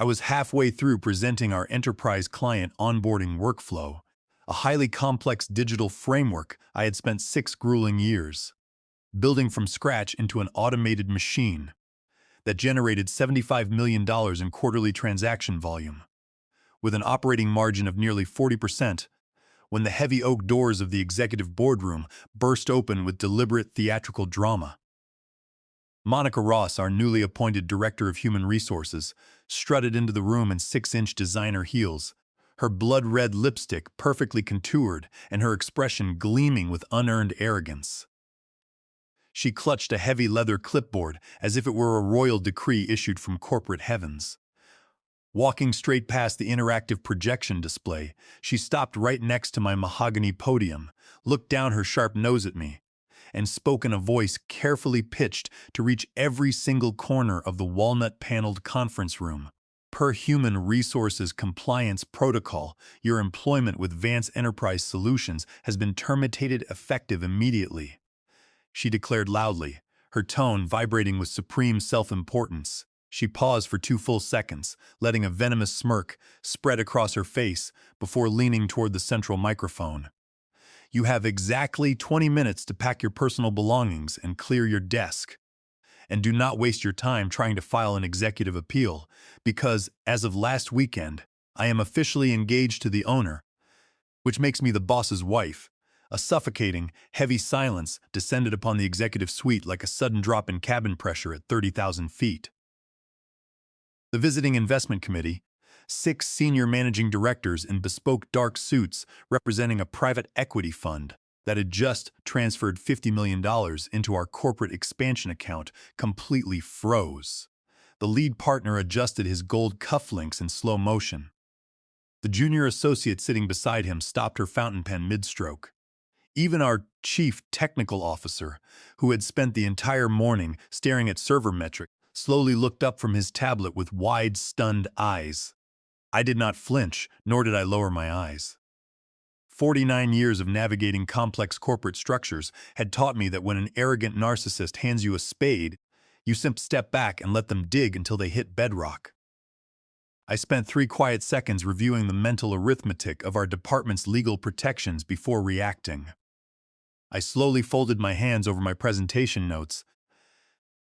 I was halfway through presenting our enterprise client onboarding workflow, a highly complex digital framework I had spent 6 grueling years building from scratch into an automated machine that generated $75 million in quarterly transaction volume, with an operating margin of nearly 40%, when the heavy oak doors of the executive boardroom burst open with deliberate theatrical drama. Monica Ross, our newly appointed Director of Human Resources, strutted into the room in 6-inch designer heels, her blood-red lipstick perfectly contoured and her expression gleaming with unearned arrogance. She clutched a heavy leather clipboard as if it were a royal decree issued from corporate heavens. Walking straight past the interactive projection display, she stopped right next to my mahogany podium, looked down her sharp nose at me, and spoke in a voice carefully pitched to reach every single corner of the walnut-paneled conference room. Per Human Resources Compliance Protocol, your employment with Vance Enterprise Solutions has been terminated effective immediately, she declared loudly, her tone vibrating with supreme self-importance. She paused for 2 full seconds, letting a venomous smirk spread across her face before leaning toward the central microphone. You have exactly 20 minutes to pack your personal belongings and clear your desk. And do not waste your time trying to file an executive appeal, because, as of last weekend, I am officially engaged to the owner, which makes me the boss's wife. A suffocating, heavy silence descended upon the executive suite like a sudden drop in cabin pressure at 30,000 feet. The visiting investment committee, 6 senior managing directors in bespoke dark suits representing a private equity fund that had just transferred $50 million into our corporate expansion account, completely froze. The lead partner adjusted his gold cufflinks in slow motion. The junior associate sitting beside him stopped her fountain pen mid-stroke. Even our chief technical officer, who had spent the entire morning staring at server metrics, slowly looked up from his tablet with wide, stunned eyes. I did not flinch, nor did I lower my eyes. 49 years of navigating complex corporate structures had taught me that when an arrogant narcissist hands you a spade, you simply step back and let them dig until they hit bedrock. I spent 3 quiet seconds reviewing the mental arithmetic of our department's legal protections before reacting. I slowly folded my hands over my presentation notes,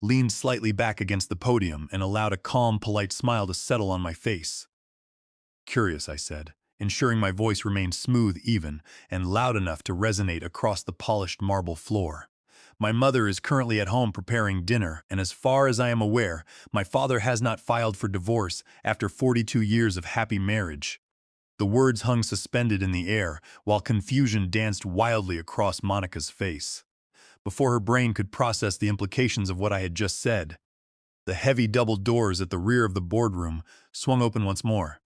leaned slightly back against the podium, and allowed a calm, polite smile to settle on my face. Curious, I said, ensuring my voice remained smooth, even, and loud enough to resonate across the polished marble floor. My mother is currently at home preparing dinner, and as far as I am aware, my father has not filed for divorce after 42 years of happy marriage. The words hung suspended in the air, while confusion danced wildly across Monica's face. Before her brain could process the implications of what I had just said, the heavy double doors at the rear of the boardroom swung open once more.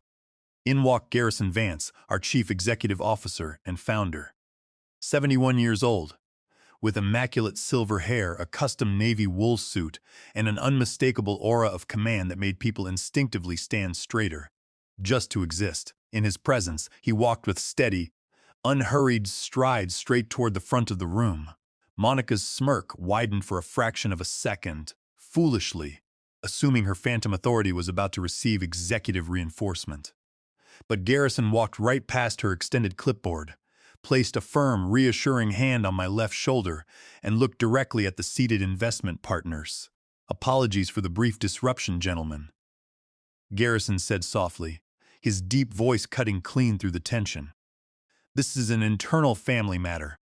In walked Garrison Vance, our chief executive officer and founder. 71 years old, with immaculate silver hair, a custom navy wool suit, and an unmistakable aura of command that made people instinctively stand straighter, just to exist. In his presence, he walked with steady, unhurried strides straight toward the front of the room. Monica's smirk widened for a fraction of a second, foolishly, assuming her phantom authority was about to receive executive reinforcement. But Garrison walked right past her extended clipboard, placed a firm, reassuring hand on my left shoulder, and looked directly at the seated investment partners. "Apologies for the brief disruption, gentlemen," Garrison said softly, his deep voice cutting clean through the tension. "This is an internal family matter.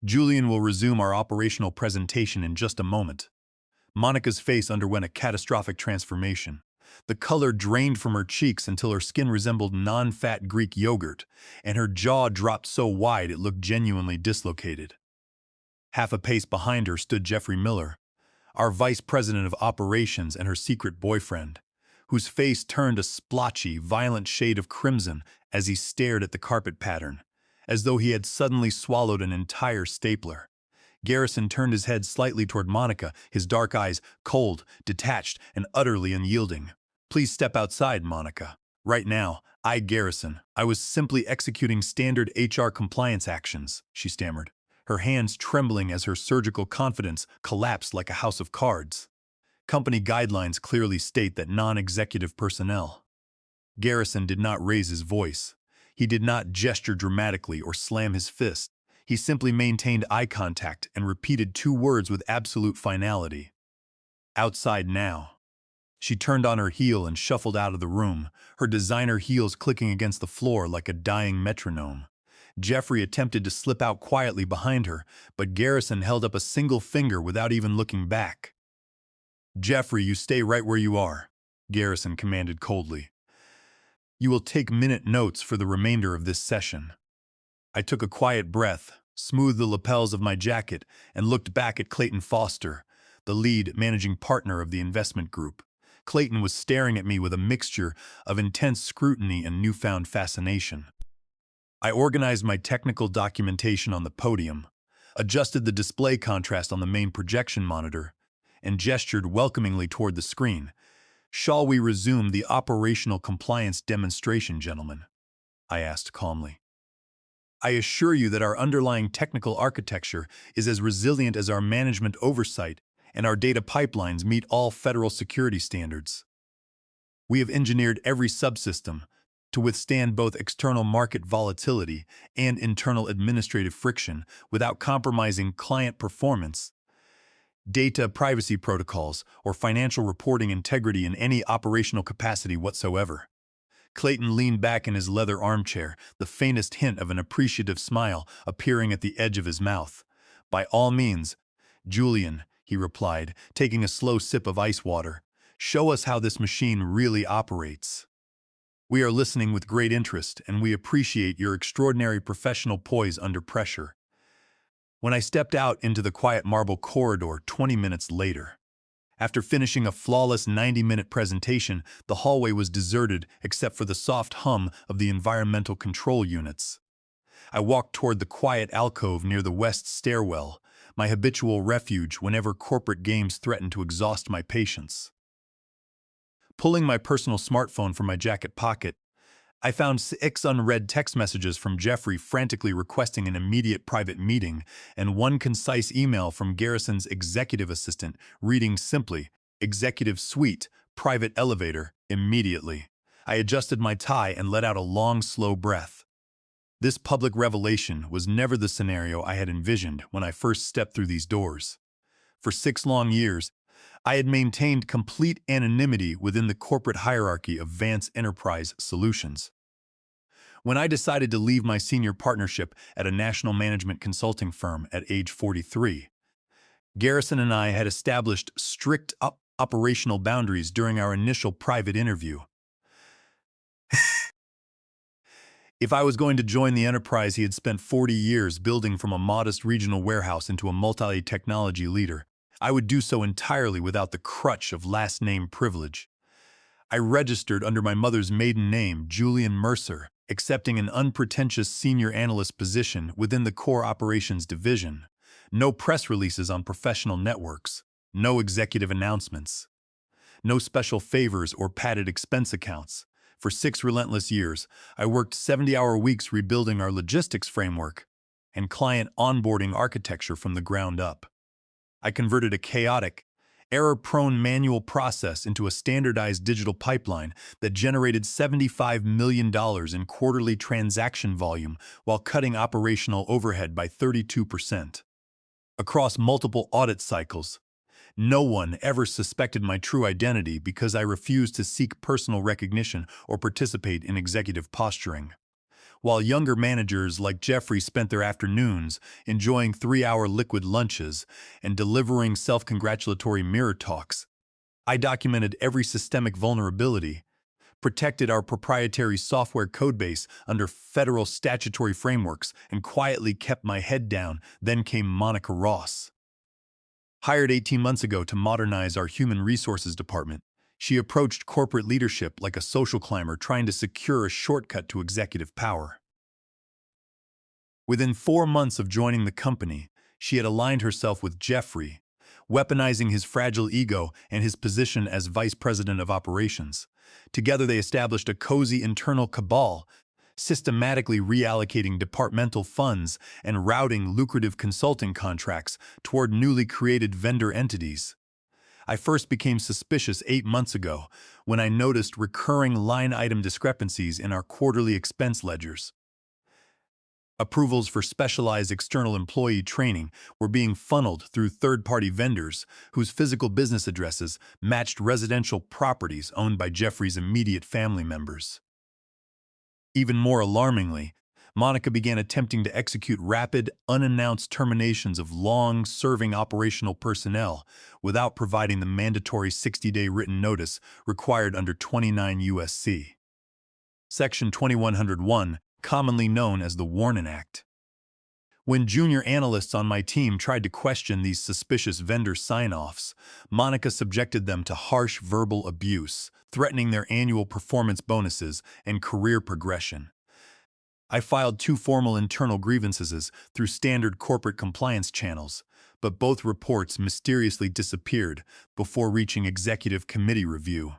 Julian will resume our operational presentation in just a moment." Monica's face underwent a catastrophic transformation. The color drained from her cheeks until her skin resembled non-fat Greek yogurt, and her jaw dropped so wide it looked genuinely dislocated. Half a pace behind her stood Jeffrey Miller, our vice president of operations and her secret boyfriend, whose face turned a splotchy, violent shade of crimson as he stared at the carpet pattern, as though he had suddenly swallowed an entire stapler. Garrison turned his head slightly toward Monica, his dark eyes cold, detached, and utterly unyielding. "Please step outside, Monica. Right now, Garrison, I was simply executing standard HR compliance actions," she stammered, her hands trembling as her surgical confidence collapsed like a house of cards. Company guidelines clearly state that non-executive personnel. Garrison did not raise his voice. He did not gesture dramatically or slam his fist. He simply maintained eye contact and repeated two words with absolute finality. Outside now. She turned on her heel and shuffled out of the room, her designer heels clicking against the floor like a dying metronome. Jeffrey attempted to slip out quietly behind her, but Garrison held up a single finger without even looking back. "Jeffrey, you stay right where you are," Garrison commanded coldly. "You will take minute notes for the remainder of this session." I took a quiet breath, smoothed the lapels of my jacket, and looked back at Clayton Foster, the lead managing partner of the investment group. Clayton was staring at me with a mixture of intense scrutiny and newfound fascination. I organized my technical documentation on the podium, adjusted the display contrast on the main projection monitor, and gestured welcomingly toward the screen. "Shall we resume the operational compliance demonstration, gentlemen?" I asked calmly. "I assure you that our underlying technical architecture is as resilient as our management oversight, and our data pipelines meet all federal security standards. We have engineered every subsystem to withstand both external market volatility and internal administrative friction without compromising client performance, data privacy protocols, or financial reporting integrity in any operational capacity whatsoever." Clayton leaned back in his leather armchair, the faintest hint of an appreciative smile appearing at the edge of his mouth. "By all means, Julian," he replied, taking a slow sip of ice water. "Show us how this machine really operates. We are listening with great interest, and we appreciate your extraordinary professional poise under pressure." When I stepped out into the quiet marble corridor 20 minutes later, after finishing a flawless 90-minute presentation, the hallway was deserted except for the soft hum of the environmental control units. I walked toward the quiet alcove near the west stairwell, my habitual refuge whenever corporate games threatened to exhaust my patience. Pulling my personal smartphone from my jacket pocket, I found 6 unread text messages from Jeffrey frantically requesting an immediate private meeting and one concise email from Garrison's executive assistant reading simply, "Executive Suite, private elevator, immediately." I adjusted my tie and let out a long, slow breath. This public revelation was never the scenario I had envisioned when I first stepped through these doors. For 6 long years, I had maintained complete anonymity within the corporate hierarchy of Vance Enterprise Solutions. When I decided to leave my senior partnership at a national management consulting firm at age 43, Garrison and I had established strict operational boundaries during our initial private interview. If I was going to join the enterprise he had spent 40 years building from a modest regional warehouse into a multi-technology leader, I would do so entirely without the crutch of last-name privilege. I registered under my mother's maiden name, Julian Mercer, accepting an unpretentious senior analyst position within the core operations division. No press releases on professional networks, no executive announcements, no special favors or padded expense accounts. For 6 relentless years, I worked 70-hour weeks rebuilding our logistics framework and client onboarding architecture from the ground up. I converted a chaotic, error-prone manual process into a standardized digital pipeline that generated $75 million in quarterly transaction volume while cutting operational overhead by 32%. Across multiple audit cycles, no one ever suspected my true identity because I refused to seek personal recognition or participate in executive posturing. While younger managers like Jeffrey spent their afternoons enjoying 3-hour liquid lunches and delivering self-congratulatory mirror talks, I documented every systemic vulnerability, protected our proprietary software codebase under federal statutory frameworks, and quietly kept my head down. Then came Monica Ross. Hired 18 months ago to modernize our human resources department, she approached corporate leadership like a social climber trying to secure a shortcut to executive power. Within 4 months of joining the company, she had aligned herself with Jeffrey, weaponizing his fragile ego and his position as vice president of operations. Together they established a cozy internal cabal, systematically reallocating departmental funds and routing lucrative consulting contracts toward newly created vendor entities. I first became suspicious 8 months ago when I noticed recurring line item discrepancies in our quarterly expense ledgers. Approvals for specialized external employee training were being funneled through third-party vendors whose physical business addresses matched residential properties owned by Jeffrey's immediate family members. Even more alarmingly, Monica began attempting to execute rapid, unannounced terminations of long-serving operational personnel without providing the mandatory 60-day written notice required under 29 U.S.C. Section 2101, commonly known as the Warren Act. When junior analysts on my team tried to question these suspicious vendor sign-offs, Monica subjected them to harsh verbal abuse, threatening their annual performance bonuses and career progression. I filed 2 formal internal grievances through standard corporate compliance channels, but both reports mysteriously disappeared before reaching executive committee review.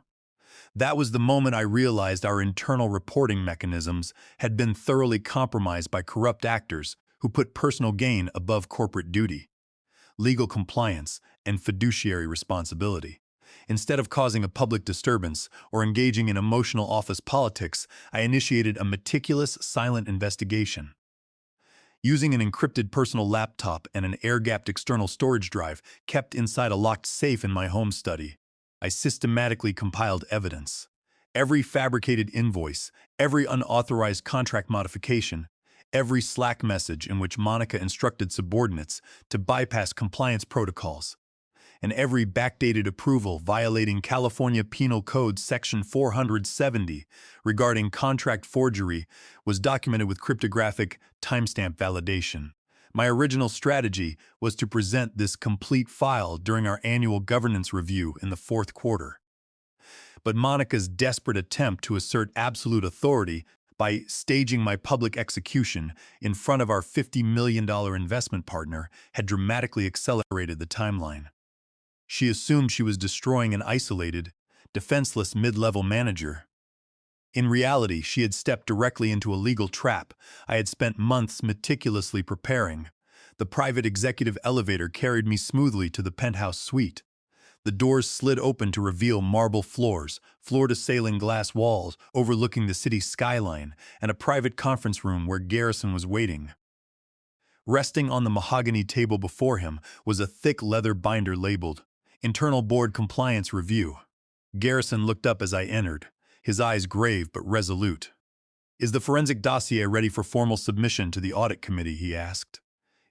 That was the moment I realized our internal reporting mechanisms had been thoroughly compromised by corrupt actors who put personal gain above corporate duty, legal compliance, and fiduciary responsibility. Instead of causing a public disturbance or engaging in emotional office politics, I initiated a meticulous, silent investigation. Using an encrypted personal laptop and an air-gapped external storage drive kept inside a locked safe in my home study, I systematically compiled evidence. Every fabricated invoice, every unauthorized contract modification, every Slack message in which Monica instructed subordinates to bypass compliance protocols, and every backdated approval violating California Penal Code Section 470 regarding contract forgery was documented with cryptographic timestamp validation. My original strategy was to present this complete file during our annual governance review in the fourth quarter. But Monica's desperate attempt to assert absolute authority by staging my public execution in front of our $50 million investment partner had dramatically accelerated the timeline. She assumed she was destroying an isolated, defenseless mid-level manager. In reality, she had stepped directly into a legal trap I had spent months meticulously preparing. The private executive elevator carried me smoothly to the penthouse suite. The doors slid open to reveal marble floors, floor-to-ceiling glass walls overlooking the city skyline, and a private conference room where Garrison was waiting. Resting on the mahogany table before him was a thick leather binder labeled Internal Board Compliance Review. Garrison looked up as I entered, his eyes grave but resolute. "Is the forensic dossier ready for formal submission to the audit committee?" he asked.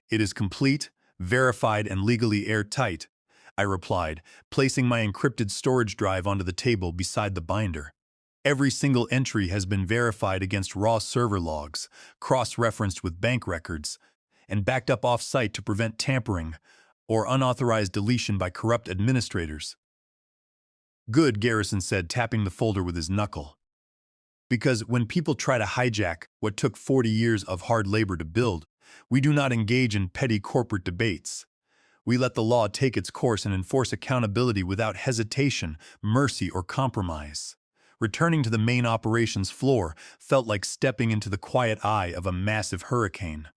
"It is complete, verified, and legally airtight," I replied, placing my encrypted storage drive onto the table beside the binder. "Every single entry has been verified against raw server logs, cross-referenced with bank records, and backed up off-site to prevent tampering or unauthorized deletion by corrupt administrators." "Good," Garrison said, tapping the folder with his knuckle. "Because when people try to hijack what took 40 years of hard labor to build, we do not engage in petty corporate debates. We let the law take its course and enforce accountability without hesitation, mercy, or compromise." Returning to the main operations floor felt like stepping into the quiet eye of a massive hurricane.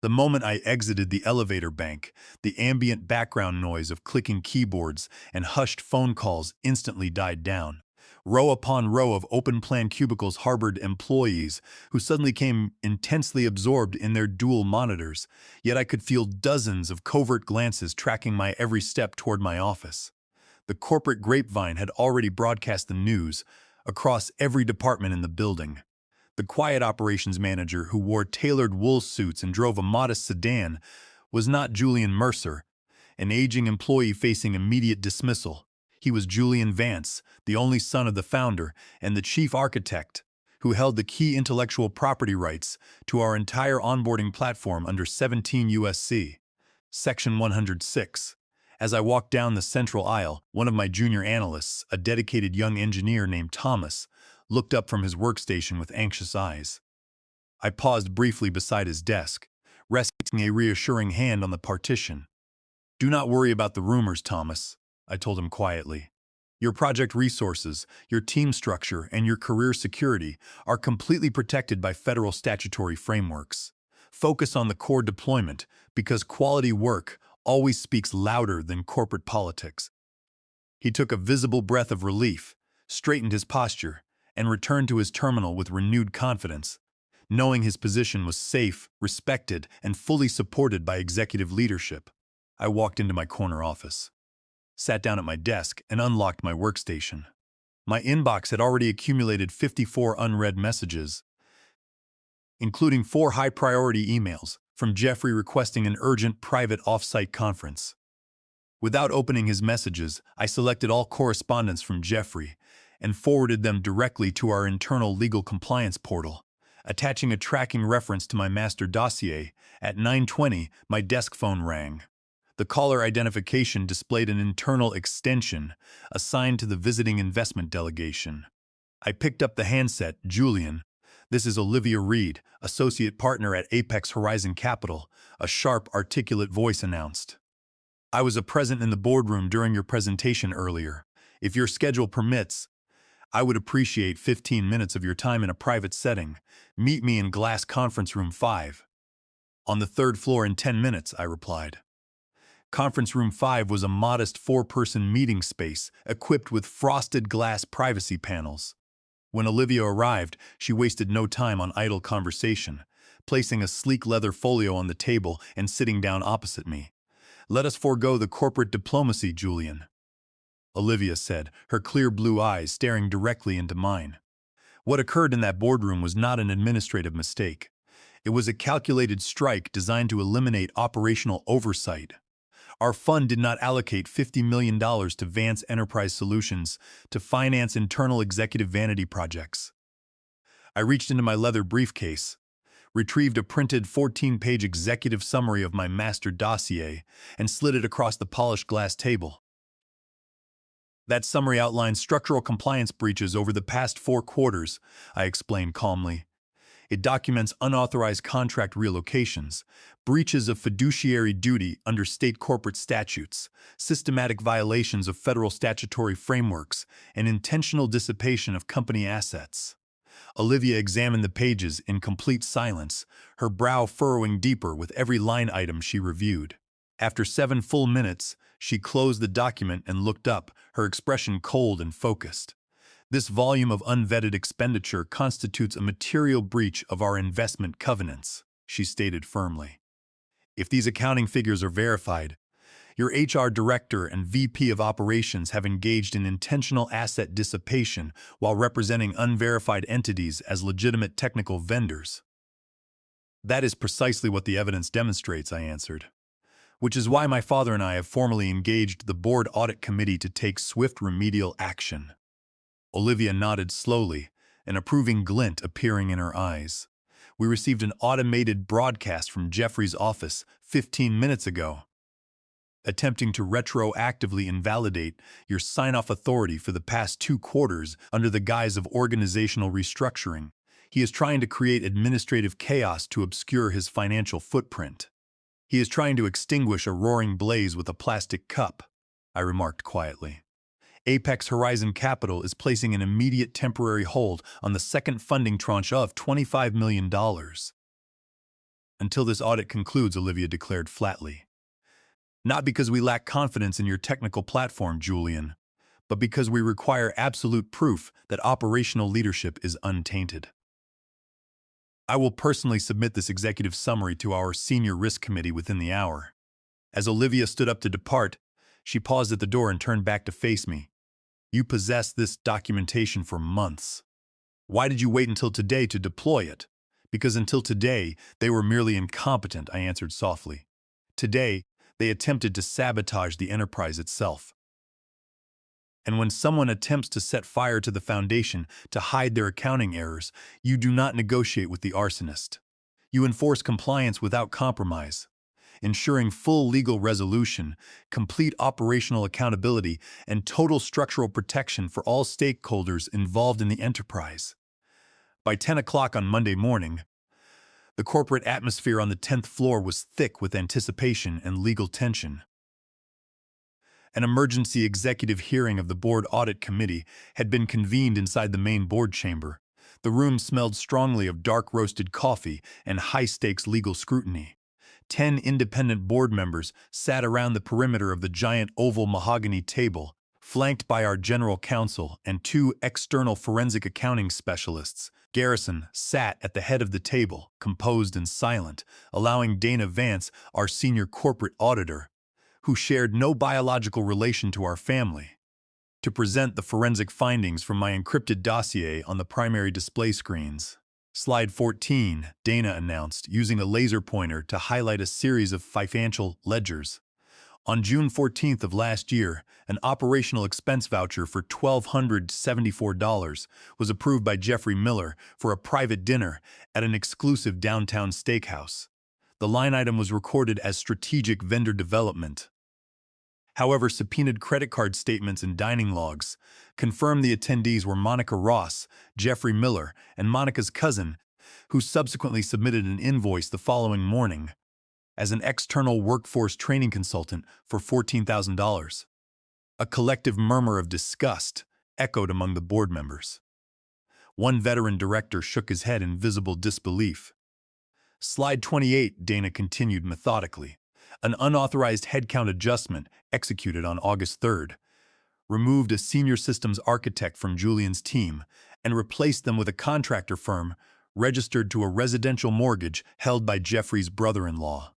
The moment I exited the elevator bank, the ambient background noise of clicking keyboards and hushed phone calls instantly died down. Row upon row of open-plan cubicles harbored employees who suddenly became intensely absorbed in their dual monitors, yet I could feel dozens of covert glances tracking my every step toward my office. The corporate grapevine had already broadcast the news across every department in the building. The quiet operations manager, who wore tailored wool suits and drove a modest sedan, was not Julian Mercer, an aging employee facing immediate dismissal. He was Julian Vance, the only son of the founder and the chief architect, who held the key intellectual property rights to our entire onboarding platform under 17 U.S.C. Section 106. As I walked down the central aisle, one of my junior analysts, a dedicated young engineer named Thomas, looked up from his workstation with anxious eyes. I paused briefly beside his desk, resting a reassuring hand on the partition. "Do not worry about the rumors, Thomas," I told him quietly. "Your project resources, your team structure, and your career security are completely protected by federal statutory frameworks. Focus on the core deployment, because quality work always speaks louder than corporate politics." He took a visible breath of relief, straightened his posture, and returned to his terminal with renewed confidence, knowing his position was safe, respected, and fully supported by executive leadership. I walked into my corner office, sat down at my desk, and unlocked my workstation. My inbox had already accumulated 54 unread messages, including 4 high-priority emails from Jeffrey requesting an urgent private off-site conference. Without opening his messages, I selected all correspondence from Jeffrey and forwarded them directly to our internal legal compliance portal, attaching a tracking reference to my master dossier. At 9:20, my desk phone rang. The caller identification displayed an internal extension assigned to the visiting investment delegation. I picked up the handset. "Julian, this is Olivia Reed, associate partner at Apex Horizon Capital," a sharp, articulate voice announced. "I was present in the boardroom during your presentation earlier. If your schedule permits, I would appreciate 15 minutes of your time in a private setting. Meet me in Glass Conference Room 5. "On the 3rd floor in 10 minutes, I replied. Conference Room 5 was a modest 4-person meeting space equipped with frosted glass privacy panels. When Olivia arrived, she wasted no time on idle conversation, placing a sleek leather folio on the table and sitting down opposite me. "Let us forego the corporate diplomacy, Julian," Olivia said, her clear blue eyes staring directly into mine. What occurred in that boardroom was not an administrative mistake. It was a calculated strike designed to eliminate operational oversight. Our fund did not allocate $50 million to Vance Enterprise Solutions to finance internal executive vanity projects. I reached into my leather briefcase, retrieved a printed 14-page executive summary of my master dossier, and slid it across the polished glass table. "That summary outlines structural compliance breaches over the past 4 quarters, I explained calmly. "It documents unauthorized contract relocations, breaches of fiduciary duty under state corporate statutes, systematic violations of federal statutory frameworks, and intentional dissipation of company assets." Olivia examined the pages in complete silence, her brow furrowing deeper with every line item she reviewed. After 7 full minutes, she closed the document and looked up, her expression cold and focused. "This volume of unvetted expenditure constitutes a material breach of our investment covenants," she stated firmly. "If these accounting figures are verified, your HR director and VP of operations have engaged in intentional asset dissipation while representing unverified entities as legitimate technical vendors." "That is precisely what the evidence demonstrates," I answered. "Which is why my father and I have formally engaged the Board Audit Committee to take swift remedial action." Olivia nodded slowly, an approving glint appearing in her eyes. "We received an automated broadcast from Jeffrey's office 15 minutes ago, attempting to retroactively invalidate your sign-off authority for the past 2 quarters under the guise of organizational restructuring. He is trying to create administrative chaos to obscure his financial footprint. He is trying to extinguish a roaring blaze with a plastic cup," I remarked quietly. "Apex Horizon Capital is placing an immediate temporary hold on the second funding tranche of $25 million. "Until this audit concludes," Olivia declared flatly. "Not because we lack confidence in your technical platform, Julian, but because we require absolute proof that operational leadership is untainted. I will personally submit this executive summary to our senior risk committee within the hour." As Olivia stood up to depart, she paused at the door and turned back to face me. "You possessed this documentation for months. Why did you wait until today to deploy it?" "Because until today, they were merely incompetent," I answered softly. "Today, they attempted to sabotage the enterprise itself. And when someone attempts to set fire to the foundation to hide their accounting errors, you do not negotiate with the arsonist. You enforce compliance without compromise, ensuring full legal resolution, complete operational accountability, and total structural protection for all stakeholders involved in the enterprise." By 10 o'clock on Monday morning, the corporate atmosphere on the 10th floor was thick with anticipation and legal tension. An emergency executive hearing of the Board Audit Committee had been convened inside the main board chamber. The room smelled strongly of dark-roasted coffee and high-stakes legal scrutiny. 10 independent board members sat around the perimeter of the giant oval mahogany table, Flanked by our general counsel and two external forensic accounting specialists, Garrison sat at the head of the table, composed and silent, allowing Dana Vance, our senior corporate auditor, who shared no biological relation to our family, to present the forensic findings from my encrypted dossier on the primary display screens. Slide 14, Dana announced, using a laser pointer to highlight a series of financial ledgers. On June 14th of last year, an operational expense voucher for $1,274 was approved by Jeffrey Miller for a private dinner at an exclusive downtown steakhouse. The line item was recorded as strategic vendor development. However, subpoenaed credit card statements and dining logs confirmed the attendees were Monica Ross, Jeffrey Miller, and Monica's cousin, who subsequently submitted an invoice the following morning as an external workforce training consultant for $14,000. A collective murmur of disgust echoed among the board members. One veteran director shook his head in visible disbelief. Slide 28, Dana continued methodically. An unauthorized headcount adjustment executed on August 3rd removed a senior systems architect from Julian's team and replaced them with a contractor firm registered to a residential mortgage held by Jeffrey's brother-in-law.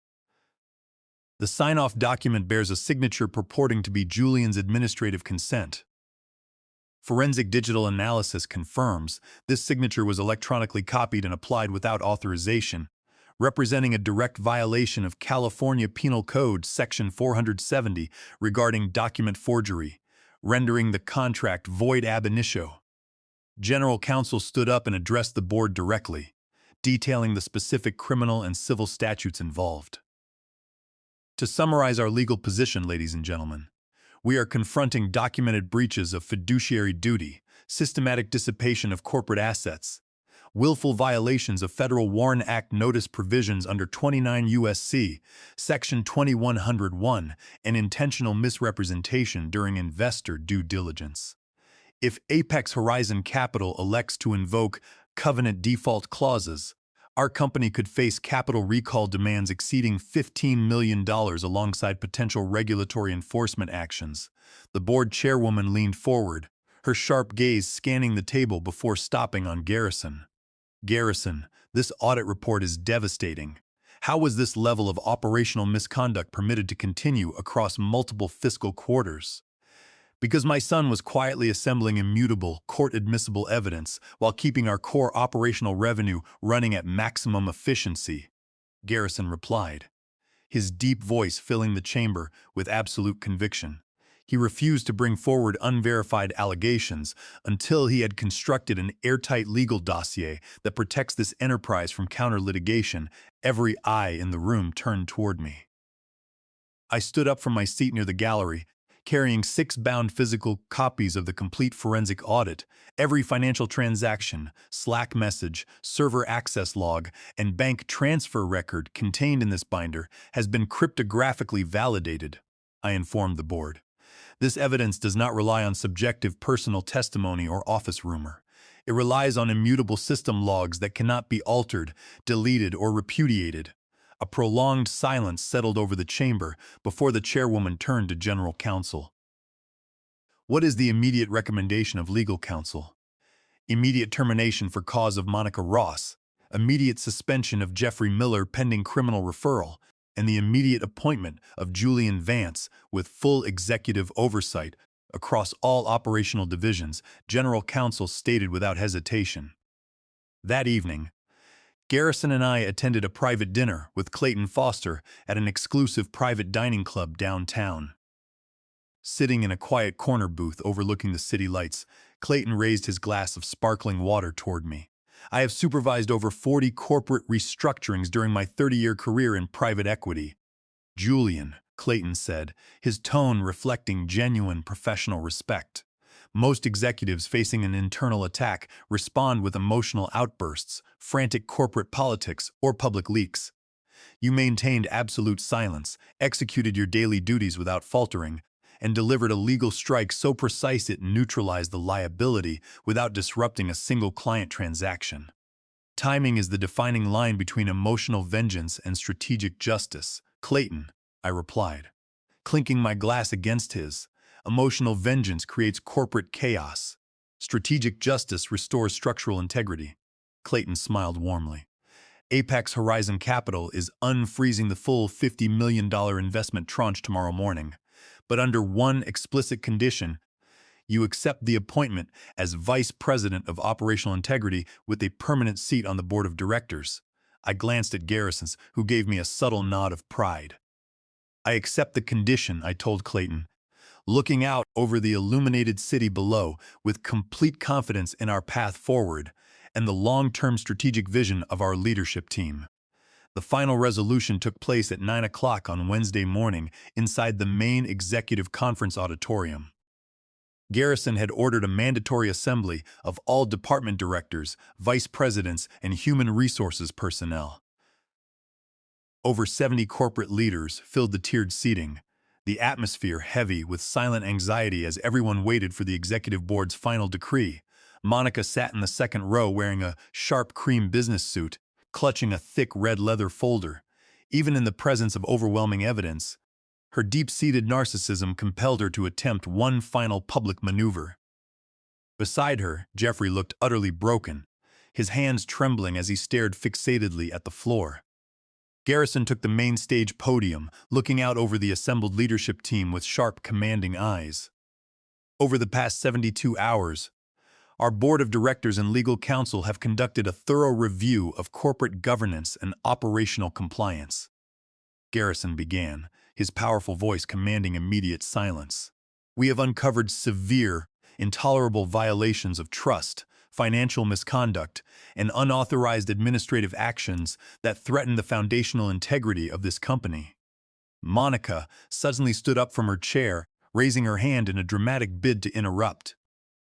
The sign-off document bears a signature purporting to be Julian's administrative consent. Forensic digital analysis confirms this signature was electronically copied and applied without authorization, representing a direct violation of California Penal Code Section 470 regarding document forgery, rendering the contract void ab initio. General counsel stood up and addressed the board directly, detailing the specific criminal and civil statutes involved. To summarize our legal position, ladies and gentlemen, we are confronting documented breaches of fiduciary duty, systematic dissipation of corporate assets, willful violations of Federal WARN Act notice provisions under 29 U.S.C. Section 2101, and intentional misrepresentation during investor due diligence. If Apex Horizon Capital elects to invoke covenant default clauses, our company could face capital recall demands exceeding $15 million alongside potential regulatory enforcement actions. The board chairwoman leaned forward, her sharp gaze scanning the table before stopping on Garrison. Garrison, this audit report is devastating. How was this level of operational misconduct permitted to continue across multiple fiscal quarters? Because my son was quietly assembling immutable, court-admissible evidence while keeping our core operational revenue running at maximum efficiency, Garrison replied, his deep voice filling the chamber with absolute conviction. He refused to bring forward unverified allegations until he had constructed an airtight legal dossier that protects this enterprise from counter-litigation. Every eye in the room turned toward me. I stood up from my seat near the gallery, carrying 6 bound physical copies of the complete forensic audit. Every financial transaction, Slack message, server access log, and bank transfer record contained in this binder has been cryptographically validated, I informed the board. This evidence does not rely on subjective personal testimony or office rumor. It relies on immutable system logs that cannot be altered, deleted, or repudiated. A prolonged silence settled over the chamber before the chairwoman turned to general counsel. What is the immediate recommendation of legal counsel? Immediate termination for cause of Monica Ross, immediate suspension of Jeffrey Miller pending criminal referral, and the immediate appointment of Julian Vance with full executive oversight across all operational divisions, general counsel stated without hesitation. That evening, Garrison and I attended a private dinner with Clayton Foster at an exclusive private dining club downtown. Sitting in a quiet corner booth overlooking the city lights, Clayton raised his glass of sparkling water toward me. I have supervised over 40 corporate restructurings during my 30-year career in private equity. Julian, Clayton said, his tone reflecting genuine professional respect. Most executives facing an internal attack respond with emotional outbursts, frantic corporate politics, or public leaks. You maintained absolute silence, executed your daily duties without faltering, and delivered a legal strike so precise it neutralized the liability without disrupting a single client transaction. Timing is the defining line between emotional vengeance and strategic justice. Clayton, I replied, clinking my glass against his. Emotional vengeance creates corporate chaos. Strategic justice restores structural integrity. Clayton smiled warmly. Apex Horizon Capital is unfreezing the full $50 million investment tranche tomorrow morning, but under one explicit condition: you accept the appointment as Vice President of Operational Integrity with a permanent seat on the board of directors. I glanced at Garrison, who gave me a subtle nod of pride. I accept the condition, I told Clayton, looking out over the illuminated city below with complete confidence in our path forward and the long-term strategic vision of our leadership team. The final resolution took place at 9 o'clock on Wednesday morning inside the main executive conference auditorium. Garrison had ordered a mandatory assembly of all department directors, vice presidents, and human resources personnel. Over 70 corporate leaders filled the tiered seating, the atmosphere heavy with silent anxiety as everyone waited for the executive board's final decree. Monica sat in the second row wearing a sharp cream business suit, clutching a thick red leather folder. Even in the presence of overwhelming evidence, her deep-seated narcissism compelled her to attempt one final public maneuver. Beside her, Jeffrey looked utterly broken, his hands trembling as he stared fixatedly at the floor. Garrison took the main stage podium, looking out over the assembled leadership team with sharp, commanding eyes. Over the past 72 hours, our board of directors and legal counsel have conducted a thorough review of corporate governance and operational compliance. Garrison began, his powerful voice commanding immediate silence. We have uncovered severe, intolerable violations of trust, financial misconduct, and unauthorized administrative actions that threaten the foundational integrity of this company. Monica suddenly stood up from her chair, raising her hand in a dramatic bid to interrupt.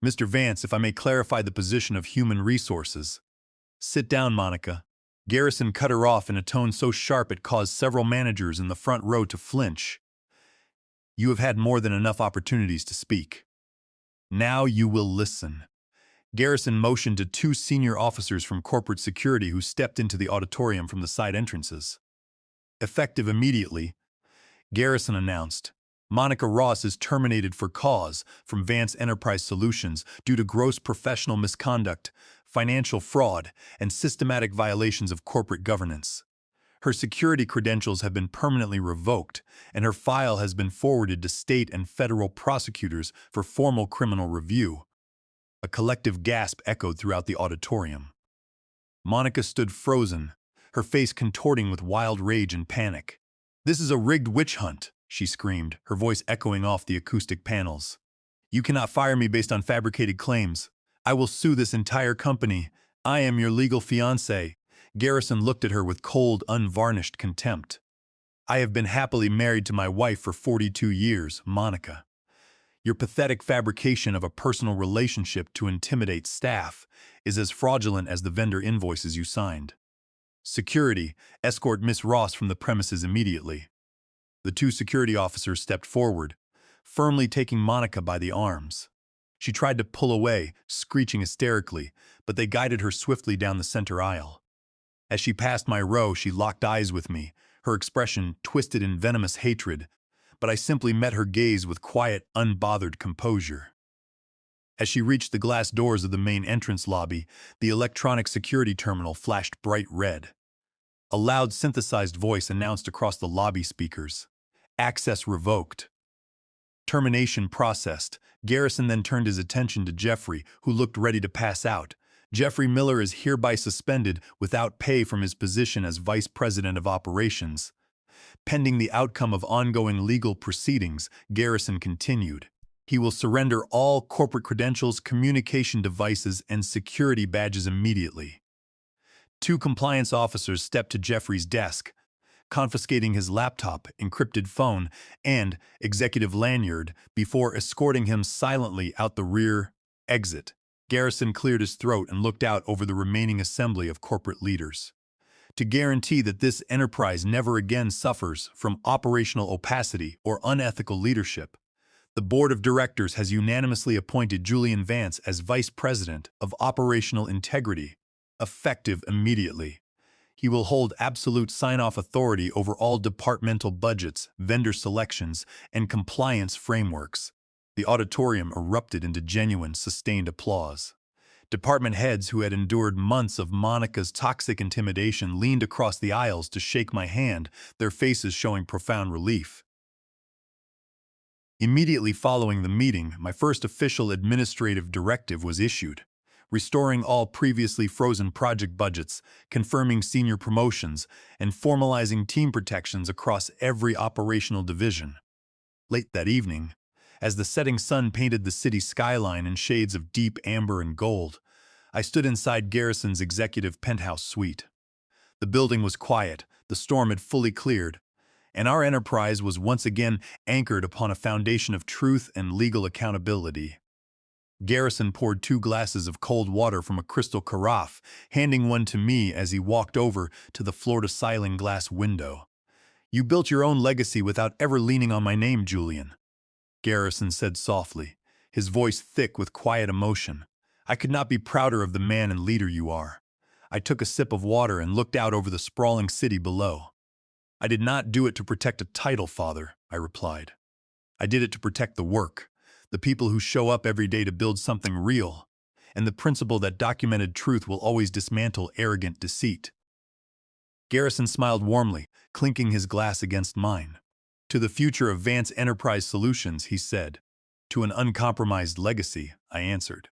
Mr. Vance, if I may clarify the position of human resources. Sit down, Monica. Garrison cut her off in a tone so sharp it caused several managers in the front row to flinch. You have had more than enough opportunities to speak. Now you will listen. Garrison motioned to two senior officers from corporate security who stepped into the auditorium from the side entrances. Effective immediately, Garrison announced, Monica Ross is terminated for cause from Vance Enterprise Solutions due to gross professional misconduct, financial fraud, and systematic violations of corporate governance. Her security credentials have been permanently revoked, and her file has been forwarded to state and federal prosecutors for formal criminal review. A collective gasp echoed throughout the auditorium. Monica stood frozen, her face contorting with wild rage and panic. This is a rigged witch hunt, she screamed, her voice echoing off the acoustic panels. You cannot fire me based on fabricated claims. I will sue this entire company. I am your legal fiancé. Garrison looked at her with cold, unvarnished contempt. I have been happily married to my wife for 42 years, Monica. Your pathetic fabrication of a personal relationship to intimidate staff is as fraudulent as the vendor invoices you signed. Security, escort Miss Ross from the premises immediately. The two security officers stepped forward, firmly taking Monica by the arms. She tried to pull away, screeching hysterically, but they guided her swiftly down the center aisle. As she passed my row, she locked eyes with me, her expression twisted in venomous hatred, but I simply met her gaze with quiet, unbothered composure. As she reached the glass doors of the main entrance lobby, the electronic security terminal flashed bright red. A loud synthesized voice announced across the lobby speakers, "Access revoked." Termination processed. Garrison then turned his attention to Jeffrey, who looked ready to pass out. Jeffrey Miller is hereby suspended without pay from his position as Vice President of Operations. Pending the outcome of ongoing legal proceedings, Garrison continued. He will surrender all corporate credentials, communication devices, and security badges immediately. Two compliance officers stepped to Jeffrey's desk, confiscating his laptop, encrypted phone, and executive lanyard before escorting him silently out the rear exit. Garrison cleared his throat and looked out over the remaining assembly of corporate leaders. To guarantee that this enterprise never again suffers from operational opacity or unethical leadership, the board of directors has unanimously appointed Julian Vance as Vice President of Operational Integrity, effective immediately. He will hold absolute sign-off authority over all departmental budgets, vendor selections, and compliance frameworks. The auditorium erupted into genuine, sustained applause. Department heads who had endured months of Monica's toxic intimidation leaned across the aisles to shake my hand, their faces showing profound relief. Immediately following the meeting, my first official administrative directive was issued, restoring all previously frozen project budgets, confirming senior promotions, and formalizing team protections across every operational division. Late that evening, as the setting sun painted the city skyline in shades of deep amber and gold, I stood inside Garrison's executive penthouse suite. The building was quiet, the storm had fully cleared, and our enterprise was once again anchored upon a foundation of truth and legal accountability. Garrison poured 2 glasses of cold water from a crystal carafe, handing one to me as he walked over to the floor-to-ceiling glass window. "You built your own legacy without ever leaning on my name, Julian," Garrison said softly, his voice thick with quiet emotion. "I could not be prouder of the man and leader you are." I took a sip of water and looked out over the sprawling city below. "I did not do it to protect a title, Father," I replied. "I did it to protect the work, the people who show up every day to build something real, and the principle that documented truth will always dismantle arrogant deceit." Garrison smiled warmly, clinking his glass against mine. "To the future of Vance Enterprise Solutions," he said. "To an uncompromised legacy," I answered.